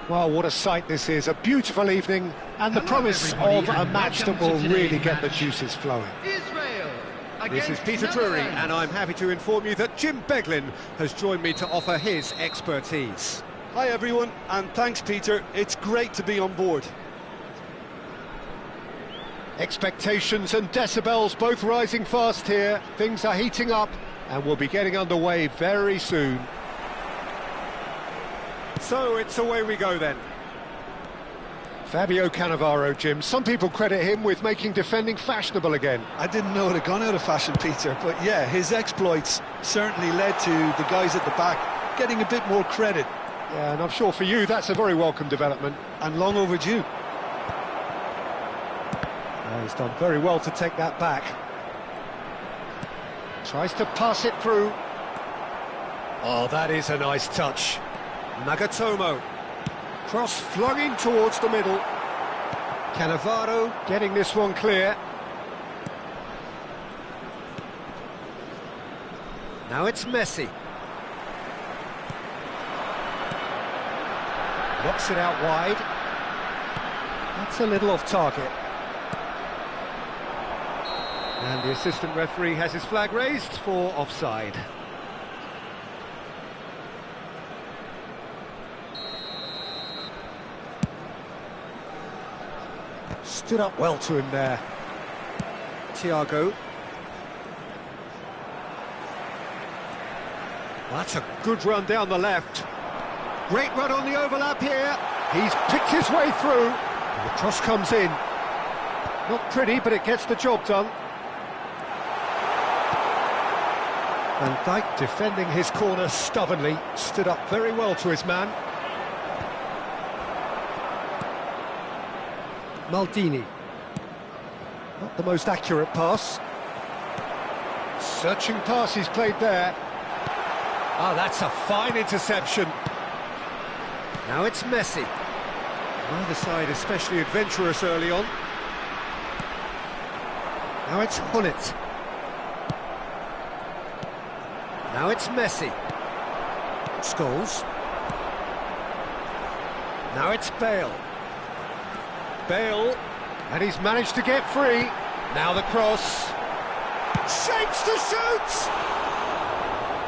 Well, what a sight this is, a beautiful evening, and the promise of a match that will really get the juices flowing. This is Peter Drury, and I'm happy to inform you that Jim Beglin has joined me to offer his expertise. Hi everyone, and thanks Peter, it's great to be on board. Expectations and decibels both rising fast here, things are heating up, and we'll be getting underway very soon. So it's away we go then. Fabio Cannavaro, Jim. Some people credit him with making defending fashionable again. I didn't know it had gone out of fashion, Peter, but yeah, his exploits certainly led to the guys at the back getting a bit more credit. Yeah, and I'm sure for you that's a very welcome development. And long overdue. He's done very well to take that back. Tries to pass it through. Oh, that is a nice touch. Nagatomo. Cross flung in towards the middle. Cannavaro getting this one clear. Now it's Messi. Knocks it out wide. That's a little off target. And the assistant referee has his flag raised for offside. Stood up well to him there. Thiago. That's a good run down the left. Great run on the overlap here. He's picked his way through. And the cross comes in. Not pretty, but it gets the job done. Van Dijk defending his corner stubbornly. Stood up very well to his man. Maldini. Not the most accurate pass. Searching pass he's played there. Ah, that's a fine interception. Now it's Messi. Neither side especially adventurous early on. Now it's Hullet. Now it's Messi. Scholes. Now it's Bale. Bale, and he's managed to get free. Now the cross. Shapes to shoot!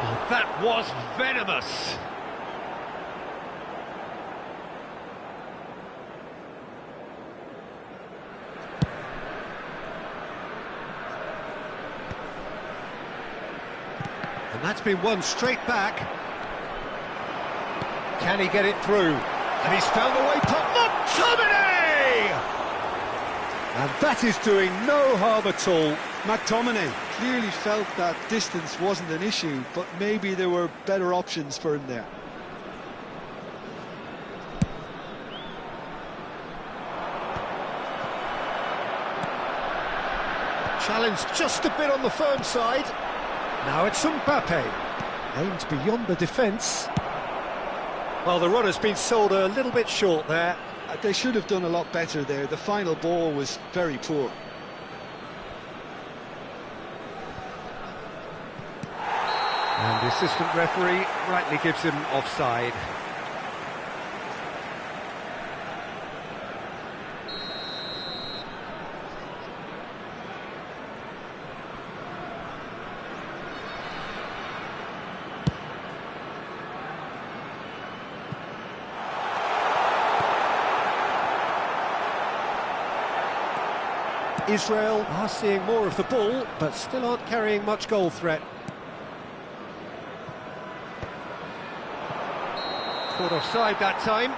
Oh, that was venomous. And that's been won straight back. Can he get it through? And he's found a way past McTominay! And that is doing no harm at all. McTominay clearly felt that distance wasn't an issue, but maybe there were better options for him there. Challenge just a bit on the firm side. Now it's Mbappe. Aimed beyond the defence. Well, the runner's been sold a little bit short there. They should have done a lot better there. The final ball was very poor. And the assistant referee rightly gives him offside. Israel are seeing more of the ball, but still aren't carrying much goal threat. Caught offside that time.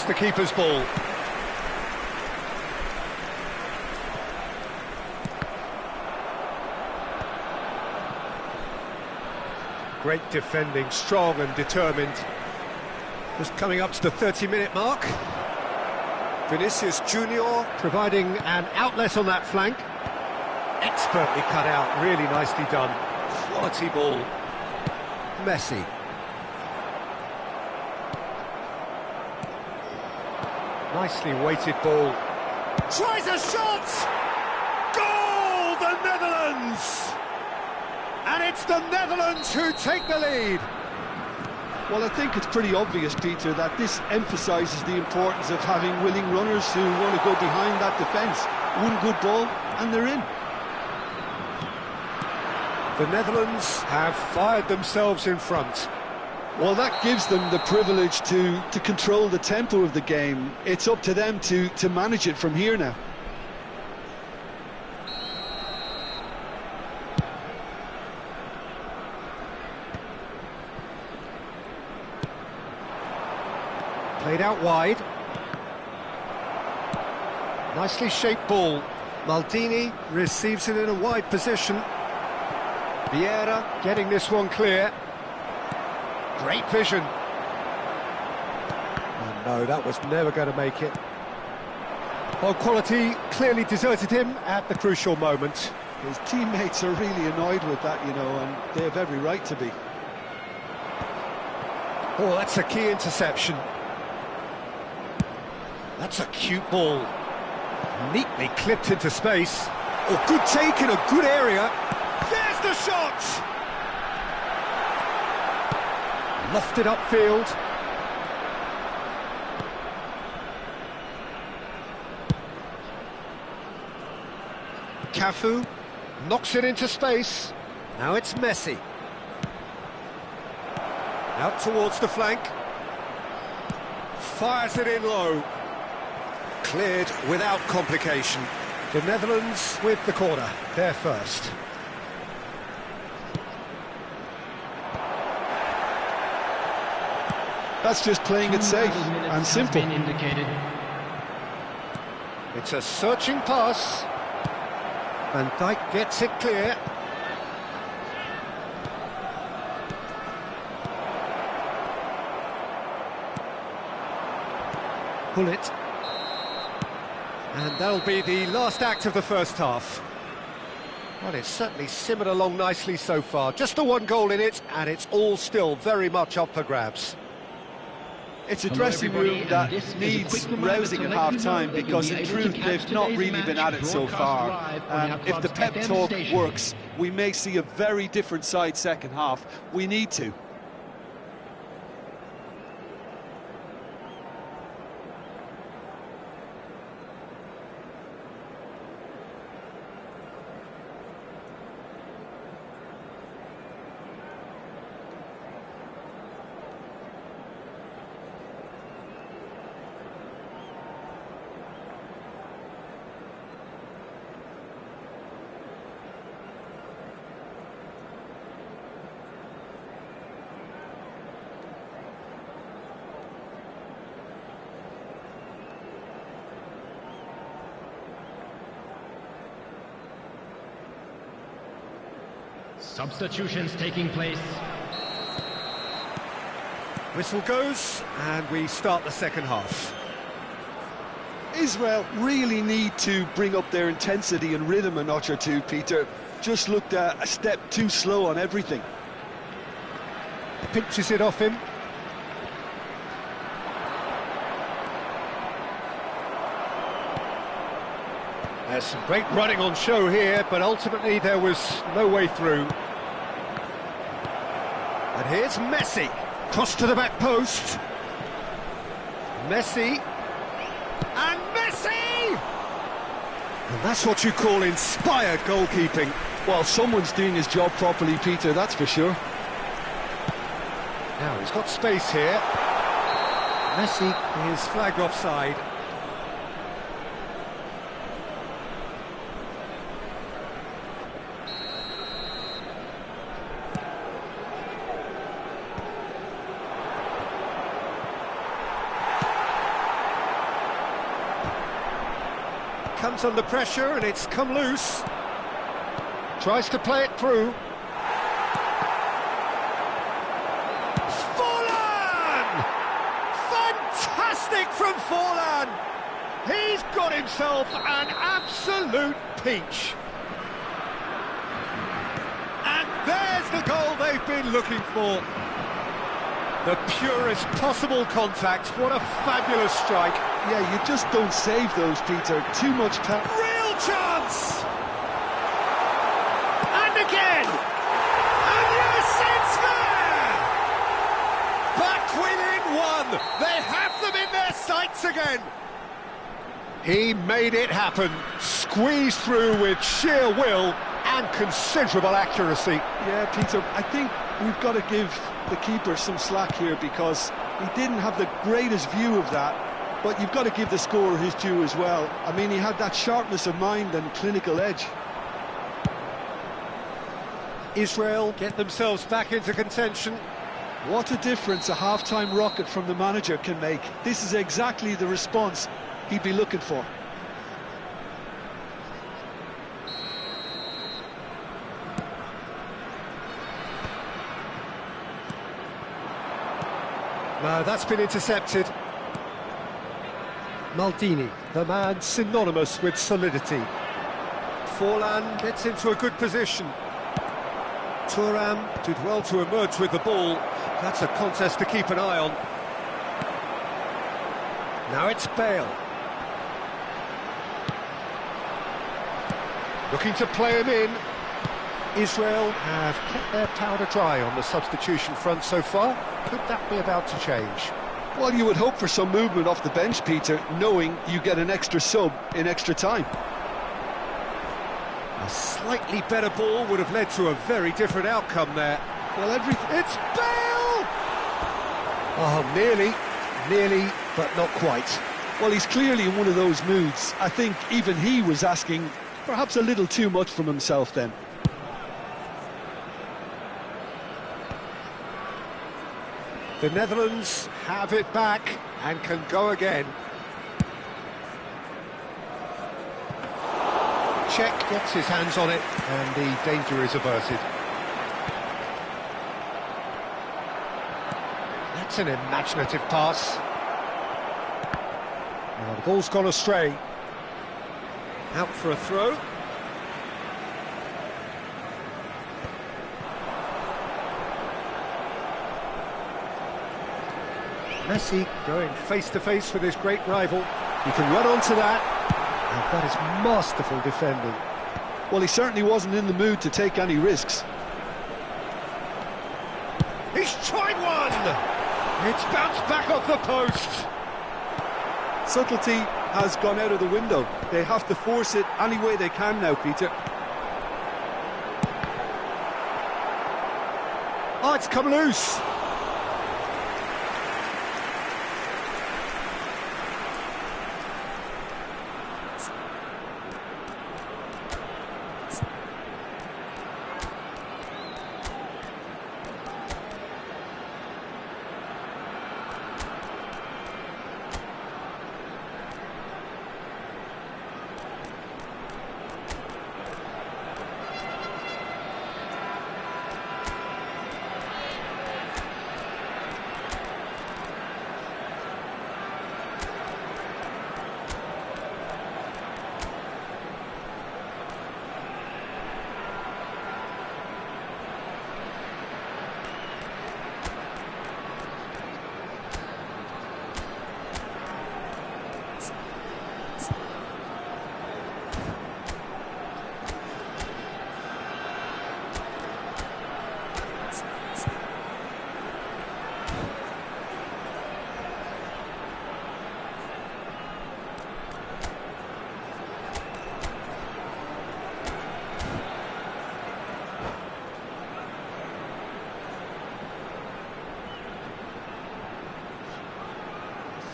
The keeper's ball. Great defending, strong and determined. Just coming up to the 30-minute mark. Vinicius Junior providing an outlet on that flank. Expertly cut out, really nicely done. Quality ball. Messi. Nicely weighted ball. Tries a shot! Goal, the Netherlands! And it's the Netherlands who take the lead. Well, I think it's pretty obvious, Peter, that this emphasises the importance of having willing runners who want to go behind that defence. One good ball, and they're in. The Netherlands have fired themselves in front. Well, that gives them the privilege to control the tempo of the game. It's up to them to manage it from here now. Played out wide. Nicely shaped ball. Maldini receives it in a wide position. Vieira getting this one clear. Great vision. Oh no, that was never going to make it. Well, quality clearly deserted him at the crucial moment. His teammates are really annoyed with that, you know, and they have every right to be. Oh, that's a key interception. That's a cute ball. Neatly clipped into space. Oh, good take in a good area. There's the shot! Lofted upfield. Cafu knocks it into space. Now it's Messi. Out towards the flank. Fires it in low. Cleared without complication. The Netherlands with the corner. They're first. That's just playing it safe and simple. It's a searching pass. Van Dijk gets it clear. Pull it. And that'll be the last act of the first half. Well, it's certainly simmered along nicely so far. Just the one goal in it, and it's all still very much up for grabs. It's a dressing room that needs rousing at half-time because, in truth, they've not really been at it so far. If the pep talk works, we may see a very different side second half. We need to. Substitutions taking place. Whistle goes, and we start the second half. Israel really need to bring up their intensity and rhythm a notch or two, Peter. Just looked a step too slow on everything. Pinches it off him. There's some great running on show here, but ultimately there was no way through. And here's Messi. Cross to the back post. Messi. And Messi! And that's what you call inspired goalkeeping. Well, someone's doing his job properly, Peter, that's for sure. Now he's got space here. Messi is flagged offside. Comes under pressure and it's come loose. Tries to play it through. Forlan! Fantastic from Forlan! He's got himself an absolute peach. And there's the goal they've been looking for. The purest possible contact. What a fabulous strike. Yeah, you just don't save those, Peter. Too much power. Real chance! And again! And yes, it's there! Back within one! They have them in their sights again! He made it happen. Squeezed through with sheer will and considerable accuracy. Yeah, Peter, I think we've got to give the keeper some slack here because he didn't have the greatest view of that, but you've got to give the scorer his due as well. I mean, he had that sharpness of mind and clinical edge. Israel get themselves back into contention. What a difference a half-time rocket from the manager can make. This is exactly the response he'd be looking for. No, that's been intercepted. Maldini, the man synonymous with solidity. Forlan gets into a good position. Thuram did well to emerge with the ball. That's a contest to keep an eye on. Now it's Bale. Looking to play him in. Israel have kept their powder dry on the substitution front so far. Could that be about to change? Well, you would hope for some movement off the bench, Peter, knowing you get an extra sub in extra time. A slightly better ball would have led to a very different outcome there. Well, It's Bale! Oh, nearly, but not quite. Well, he's clearly in one of those moods. I think even he was asking perhaps a little too much from himself then. The Netherlands have it back and can go again. Czech gets his hands on it and the danger is averted. That's an imaginative pass. Well, the ball's gone astray. Out for a throw. Messi going face-to-face with his great rival. He can run onto that, and that is masterful defending. Well, he certainly wasn't in the mood to take any risks. He's tried one! It's bounced back off the post. Subtlety has gone out of the window. They have to force it any way they can now, Peter. Oh, it's come loose.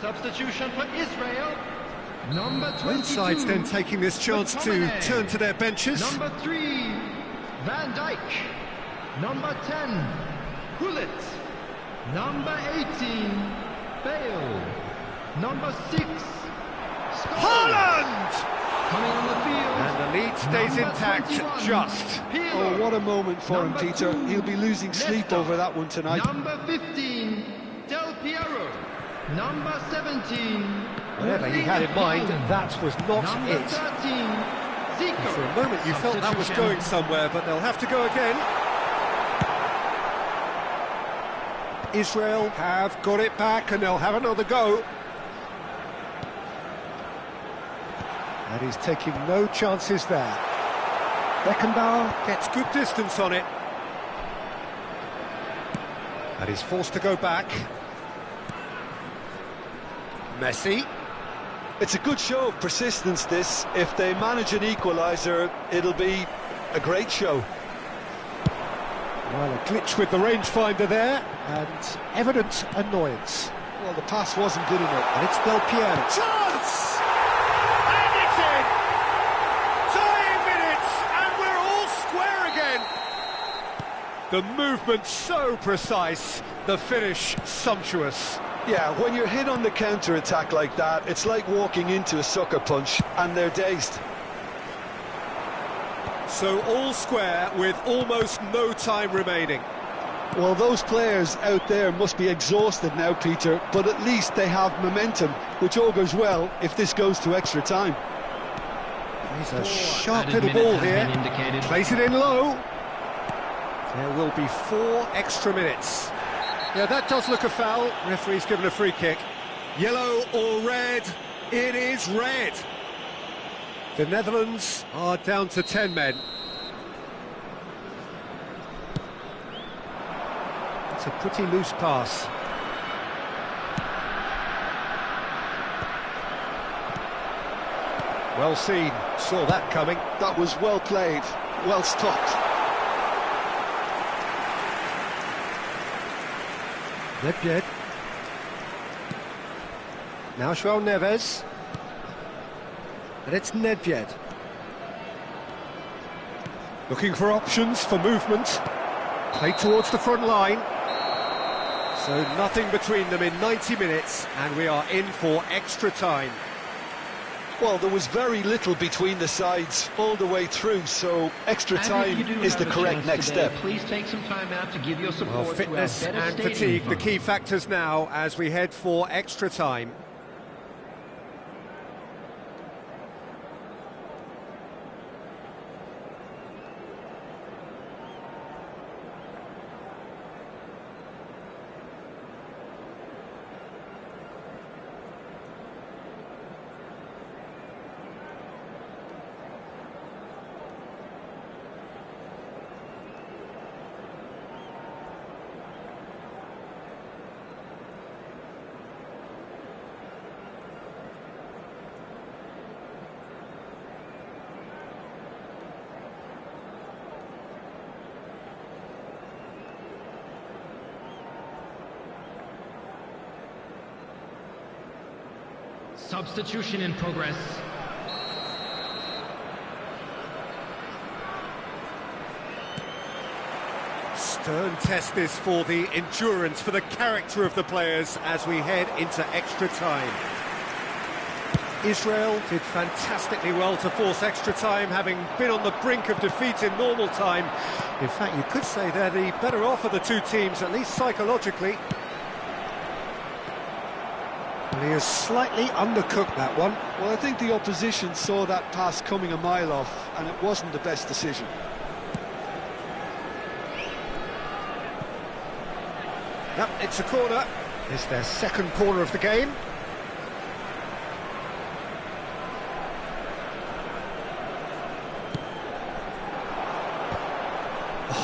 Substitution for Israel. Number 22. Both sides then taking this chance to turn to their benches. Number 3, Van Dijk. Number 10, Gullit. Number 18, Bale. Number 6, Haaland! coming on the field. And the lead stays Number intact, 21, just. Oh, what a moment for him, Number Peter. 2, He'll be losing sleep Leicester. over that one tonight. Number 15, Del Piero. Number 17. Whatever he had in mind, that was not Number it. 13. Zico. For a moment you felt that was Substitution. going somewhere, but they'll have to go again. Israel have got it back and they'll have another go. And he's taking no chances there. Beckenbauer gets good distance on it. And he's forced to go back. Messi. It's a good show of persistence, this. If they manage an equaliser, it'll be a great show. Well, a glitch with the rangefinder there, and evident annoyance. Well, the pass wasn't good enough. And it's Del Piero. Chance! And it's in! Dying minutes, and we're all square again! The movement so precise, the finish sumptuous. Yeah, when you're hit on the counter-attack like that, it's like walking into a sucker punch, and they're dazed. So all square with almost no time remaining. Well, those players out there must be exhausted now, Peter, but at least they have momentum, which augurs well if this goes to extra time. He's a sharp little ball here. Plays it in low. There will be 4 extra minutes. Yeah, that does look a foul. Referee's given a free kick. Yellow or red? It is red. The Netherlands are down to 10 men. It's a pretty loose pass. Well seen, saw that coming. That was well played, well stopped. Nedved. Now João Neves. And it's Nedved. Looking for options for movement. Play towards the front line. So nothing between them in 90 minutes, and we are in for extra time. Well, there was very little between the sides all the way through, so extra time is the correct next step. Please take some time out to give your support. Well, fitness to our better and stadium fatigue, the fund. key factors now as we head for extra time. Substitution in progress. Stern test this for the endurance, for the character of the players as we head into extra time. Israel did fantastically well to force extra time, having been on the brink of defeat in normal time. In fact, you could say they're the better off of the two teams, at least psychologically. And he has slightly undercooked that one. Well, I think the opposition saw that pass coming a mile off, and it wasn't the best decision. Yep, it's a corner. It's their second corner of the game.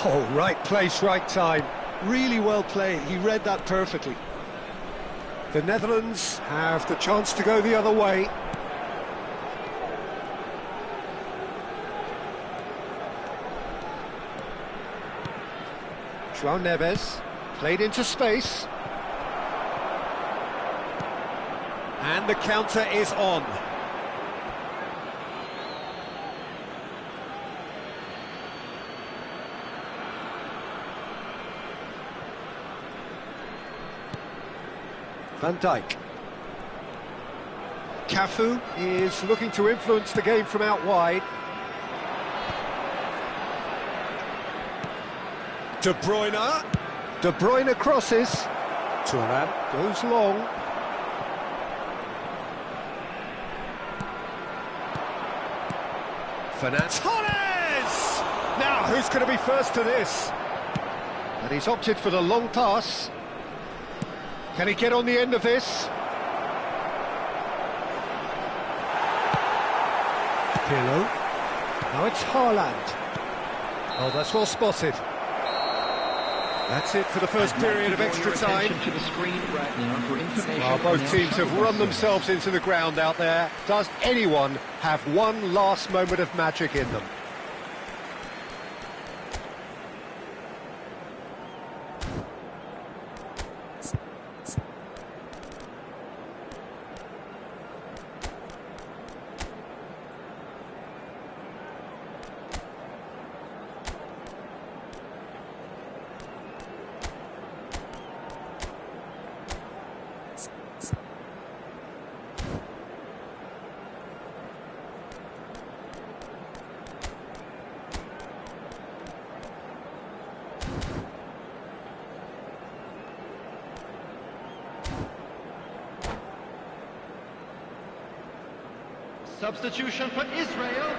Oh, right place, right time. Really well played. He read that perfectly. The Netherlands have the chance to go the other way. João Neves played into space. And the counter is on. Van Dijk. Cafu is looking to influence the game from out wide. De Bruyne. De Bruyne crosses. Thuram goes long. Torres! Now, who's going to be first to this? And he's opted for the long pass. Can he get on the end of this? Pirlo. Now it's Haaland. Oh, that's well spotted. That's it for the first period of extra time. Well, both teams have run themselves into the ground out there. Does anyone have one last moment of magic in them? Substitution for Israel,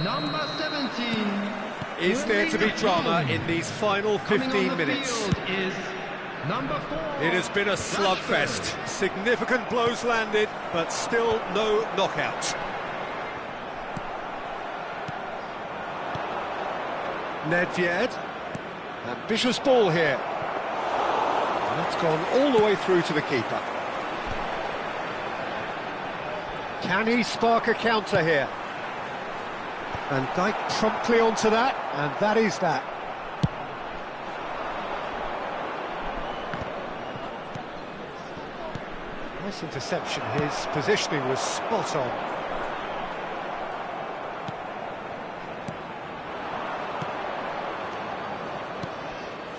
number 17. Is there to be drama in these final 15 minutes? Is number 4. It has been a slugfest. Significant blows landed, but still no knockout. Nedved. Ambitious ball here. That's gone all the way through to the keeper. Can he spark a counter here? Van Dijk promptly onto that, and that is that. Nice interception, his positioning was spot on.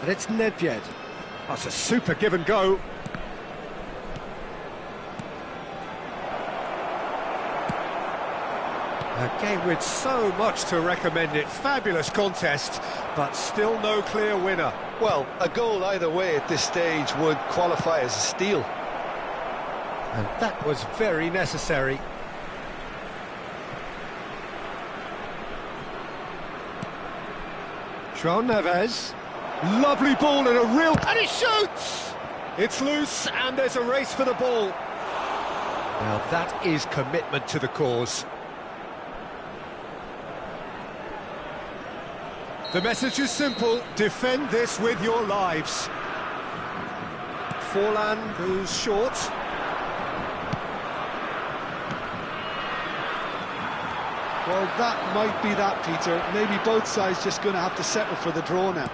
And it's Nedved. That's a super give and go. A game with so much to recommend it. Fabulous contest, but still no clear winner. Well, a goal either way at this stage would qualify as a steal. And that was very necessary. João Neves. Lovely ball and a real... And he shoots! It's loose and there's a race for the ball. Now that is commitment to the cause. The message is simple, defend this with your lives. Forlan goes short. Well, that might be that, Peter. Maybe both sides just going to have to settle for the draw now.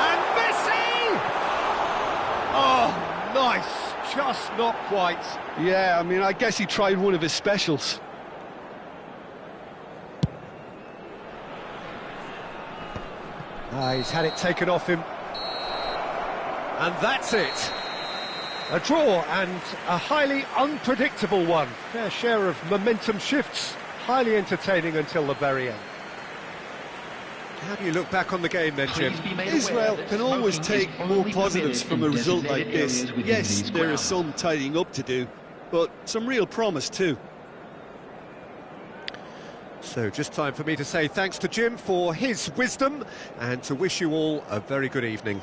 And Messi! Oh, nice, just not quite. Yeah, I mean, I guess he tried one of his specials. He's had it taken off him. And that's it. A draw and a highly unpredictable one. Fair share of momentum shifts. Highly entertaining until the very end. How do you look back on the game then, Jim? Israel can always take more positives from a result like this. Yes, there is some tidying up to do, but some real promise too. So just time for me to say thanks to Jim for his wisdom and to wish you all a very good evening.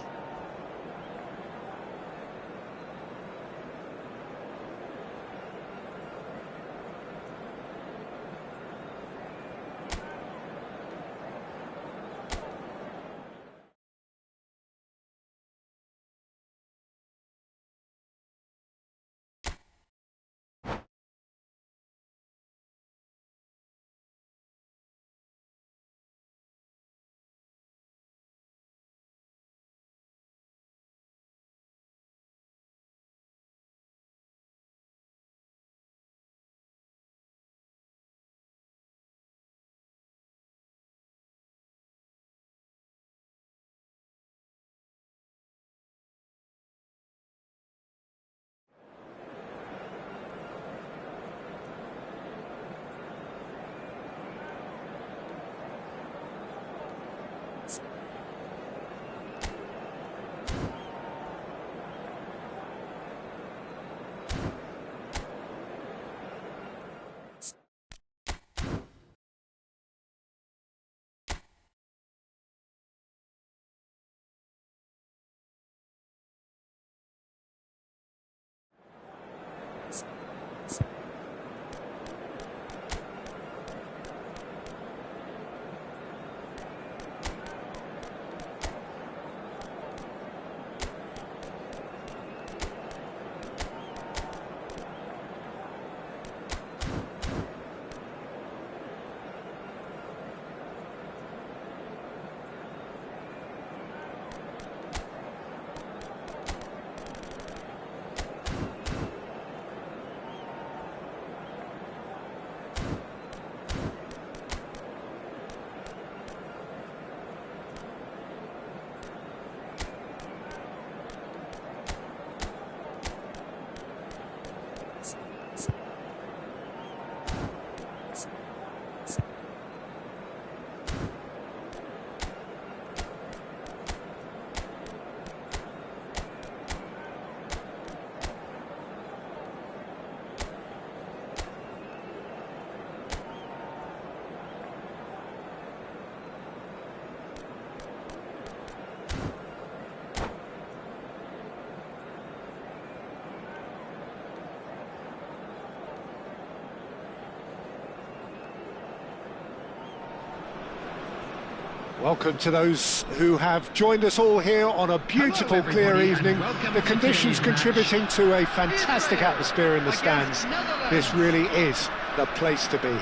Welcome to those who have joined us all here on a beautiful, clear evening. The conditions contributing to a fantastic atmosphere in the stands. This really is the place to be.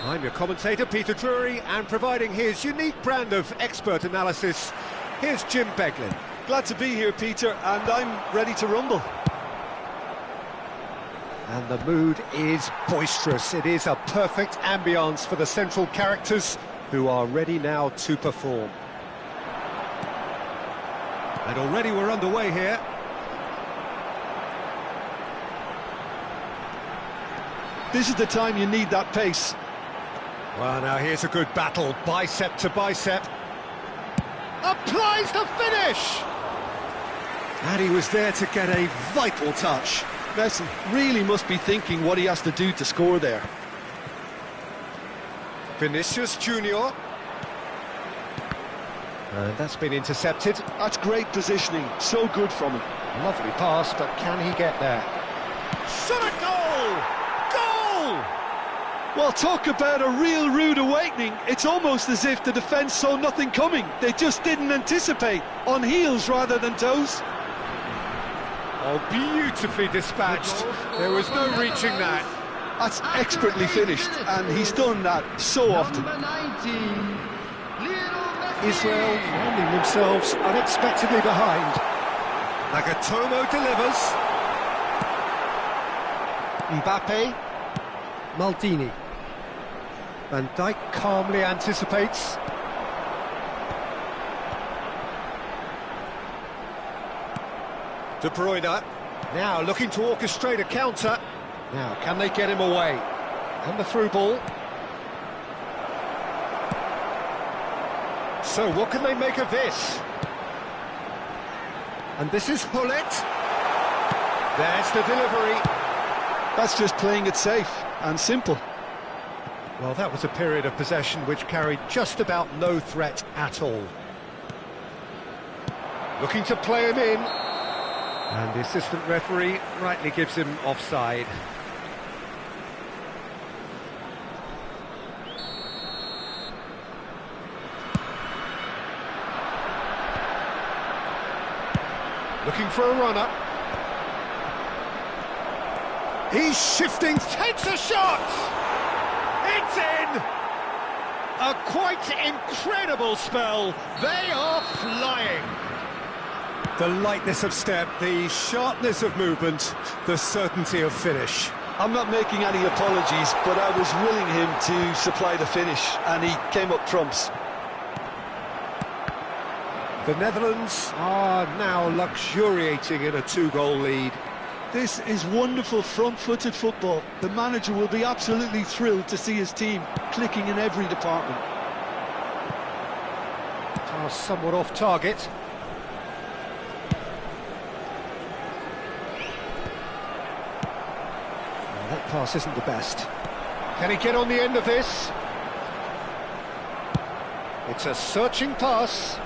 I'm your commentator, Peter Drury, and providing his unique brand of expert analysis, here's Jim Beglin. Glad to be here, Peter, and I'm ready to rumble. And the mood is boisterous. It is a perfect ambience for the central characters, who are ready now to perform. And already we're underway here. This is the time you need that pace. Well, now here's a good battle, bicep to bicep. Applies the finish! And he was there to get a vital touch. Messi really must be thinking what he has to do to score there. Vinicius Junior. And that's been intercepted. That's great positioning, so good from him. Lovely pass, but can he get there? Shot a goal! Goal! Well, talk about a real rude awakening. It's almost as if the defence saw nothing coming. They just didn't anticipate, on heels rather than toes. Oh, beautifully dispatched. There was no reaching that. That's expertly finished, and he's done that so often. Israel finding themselves unexpectedly behind. Nagatomo delivers. Mbappe. Maldini. Van Dijk calmly anticipates. De Bruyne. Now looking to orchestrate a counter. Now, can they get him away? And the through ball. So, what can they make of this? And this is Hullet. There's the delivery. That's just playing it safe and simple. Well, that was a period of possession which carried just about no threat at all. Looking to play him in. And the assistant referee rightly gives him offside. Looking for a runner. He's shifting, takes a shot! It's in! A quite incredible spell. They are flying. The lightness of step, the sharpness of movement, the certainty of finish. I'm not making any apologies, but I was willing him to supply the finish, and he came up trumps. The Netherlands are now luxuriating in a two-goal lead. This is wonderful front-footed football. The manager will be absolutely thrilled to see his team clicking in every department. Pass somewhat off target. That pass isn't the best. Can he get on the end of this? It's a searching pass,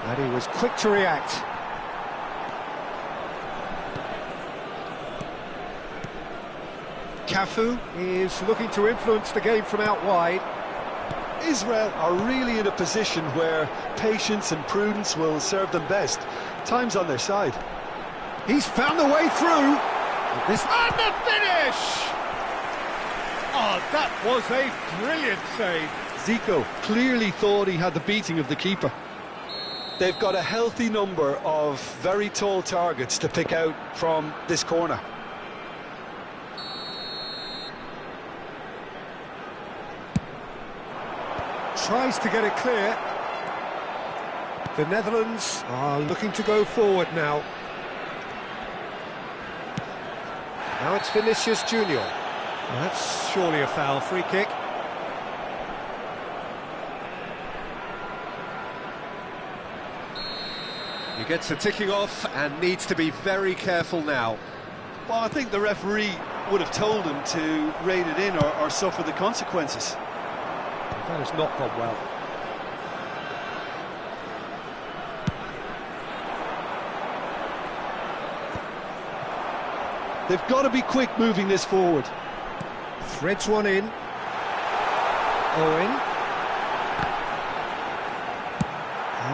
and he was quick to react. Cafu is looking to influence the game from out wide. Israel are really in a position where patience and prudence will serve them best. Time's on their side. He's found the way through. And the finish! Oh, that was a brilliant save. Zico clearly thought he had the beating of the keeper. They've got a healthy number of very tall targets to pick out from this corner. Tries to get it clear. The Netherlands are looking to go forward now. Now it's Vinicius Junior. Well, that's surely a foul, free kick. He gets a ticking off and needs to be very careful now. Well, I think the referee would have told him to rein it in or suffer the consequences. That has not gone well. They've got to be quick moving this forward. Threads one in. Owen.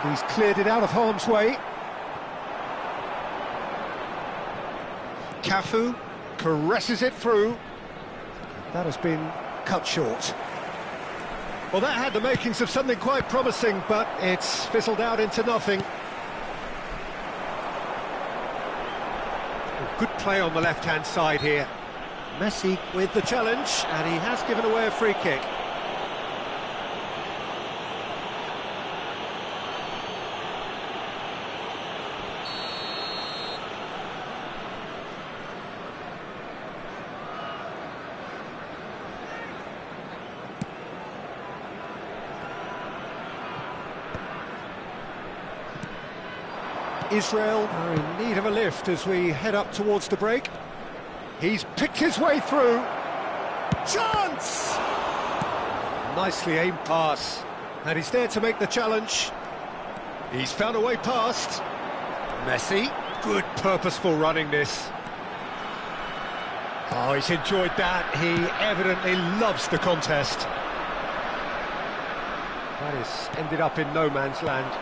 And he's cleared it out of harm's way. Cafu caresses it through. That has been cut short. Well, that had the makings of something quite promising, but it's fizzled out into nothing. Good play on the left-hand side here. Messi with the challenge, and he has given away a free kick. Israel are in need of a lift as we head up towards the break. He's picked his way through. Chance! Nicely aimed pass. And he's there to make the challenge. He's found a way past. Messi, good purposeful running this. Oh, he's enjoyed that. He evidently loves the contest. That has ended up in no man's land.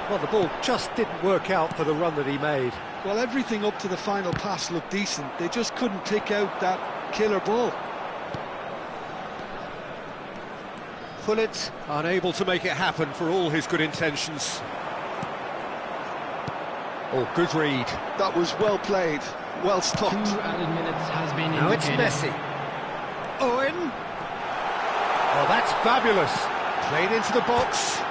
Well, the ball just didn't work out for the run that he made. Well, everything up to the final pass looked decent. They just couldn't pick out that killer ball. Pullet unable to make it happen for all his good intentions. Oh, good read. That was well played, well stopped. 2 added minutes has been Now it's Messi. Owen. Oh, that's fabulous. Played into the box.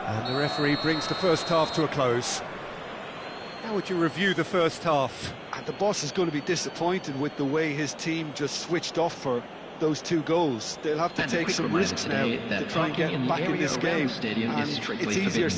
And the referee brings the first half to a close. How would you review the first half? And the boss is going to be disappointed with the way his team just switched off for those 2 goals. They'll have to take some risks now to try and get back in this game. And it's easier said